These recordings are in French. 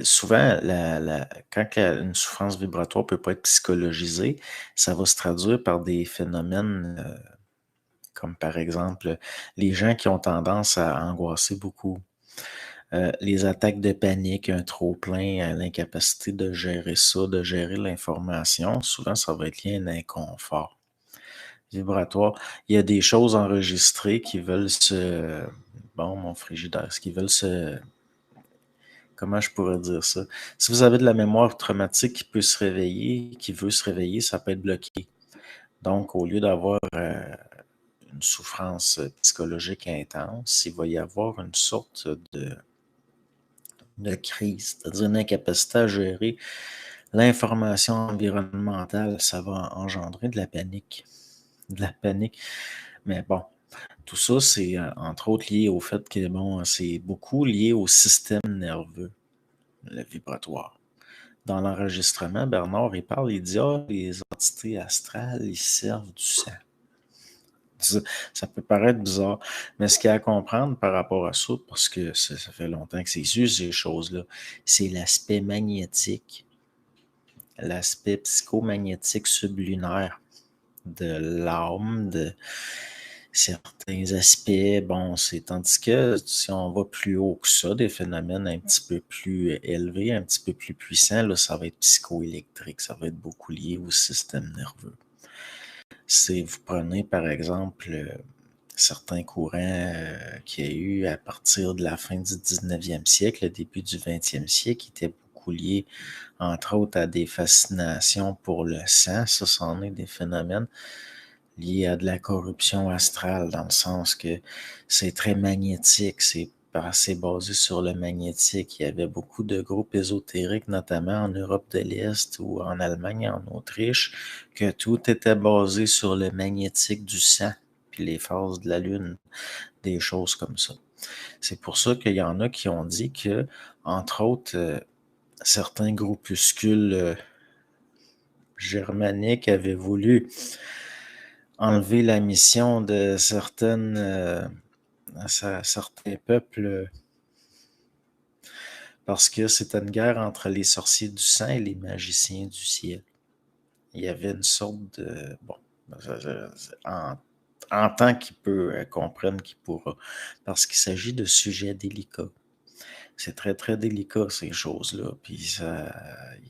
souvent, quand une souffrance vibratoire peut pas être psychologisée, ça va se traduire par des phénomènes comme par exemple les gens qui ont tendance à angoisser beaucoup, les attaques de panique, un trop-plein, l'incapacité de gérer ça, de gérer l'information. Souvent, ça va être lié à un inconfort vibratoire. Il y a des choses enregistrées qui veulent se... Bon, mon frigidaire, ce qui veulent se... Comment je pourrais dire ça? Si vous avez de la mémoire traumatique qui peut se réveiller, qui veut se réveiller, ça peut être bloqué. Donc, au lieu d'avoir une souffrance psychologique intense, il va y avoir une sorte de crise, c'est-à-dire une incapacité à gérer l'information environnementale. Ça va engendrer de la panique. De la panique. Mais bon, tout ça, c'est entre autres lié au fait que, bon, c'est beaucoup lié au système nerveux, le vibratoire. Dans l'enregistrement, Bernard, il parle, il dit, ah, les entités astrales, ils servent du sang. Ça peut paraître bizarre, mais ce qu'il y a à comprendre par rapport à ça, parce que ça fait longtemps que c'est su ces choses-là, c'est l'aspect magnétique, l'aspect psychomagnétique sublunaire de l'âme, de certains aspects. Bon, c'est tandis que si on va plus haut que ça, des phénomènes un petit peu plus élevés, un petit peu plus puissants, là, ça va être psychoélectrique, ça va être beaucoup lié au système nerveux. Si vous prenez par exemple certains courants qu'il y a eu à partir de la fin du 19e siècle, le début du 20e siècle, qui étaient beaucoup liés, entre autres, à des fascinations pour le sang. Ça, c'en est des phénomènes liés à de la corruption astrale, dans le sens que c'est très magnétique, c'est assez basé sur le magnétique. Il y avait beaucoup de groupes ésotériques, notamment en Europe de l'Est ou en Allemagne, en Autriche, que tout était basé sur le magnétique du sang, puis les phases de la Lune, des choses comme ça. C'est pour ça qu'il y en a qui ont dit que, entre autres, certains groupuscules germaniques avaient voulu enlever la mission de certains peuples parce que c'était une guerre entre les sorciers du sang et les magiciens du ciel. Il y avait une sorte de... Bon, en tant qu'il peut comprendre qu'il pourra, parce qu'il s'agit de sujets délicats. C'est très, très délicat, ces choses-là. Puis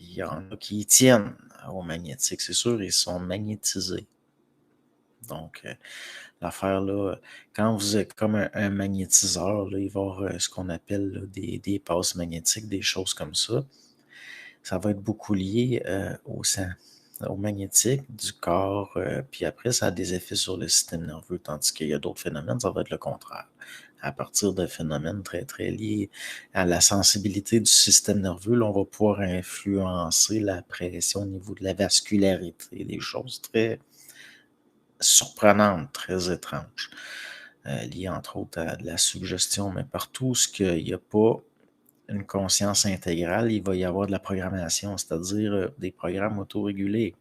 il y en a qui y tiennent au magnétique. C'est sûr, ils sont magnétisés. Donc, l'affaire là, quand vous êtes comme un magnétiseur, là, il va y avoir ce qu'on appelle là, des passes magnétiques, des choses comme ça. Ça va être beaucoup lié au sang, au magnétique du corps, puis après, ça a des effets sur le système nerveux, tandis qu'il y a d'autres phénomènes, ça va être le contraire. À partir de phénomènes très, très liés à la sensibilité du système nerveux, là, on va pouvoir influencer la pression au niveau de la vascularité, des choses très surprenantes, très étranges, liées entre autres à de la suggestion, mais partout où il n'y a pas une conscience intégrale, il va y avoir de la programmation, c'est-à-dire des programmes autorégulés.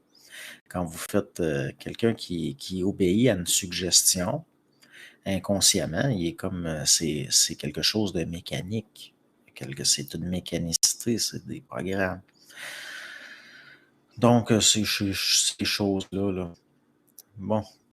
Quand vous faites quelqu'un qui obéit à une suggestion, inconsciemment, il est comme c'est quelque chose de mécanique. C'est une mécanicité, c'est des programmes. Donc, ces choses-là, là. Bon,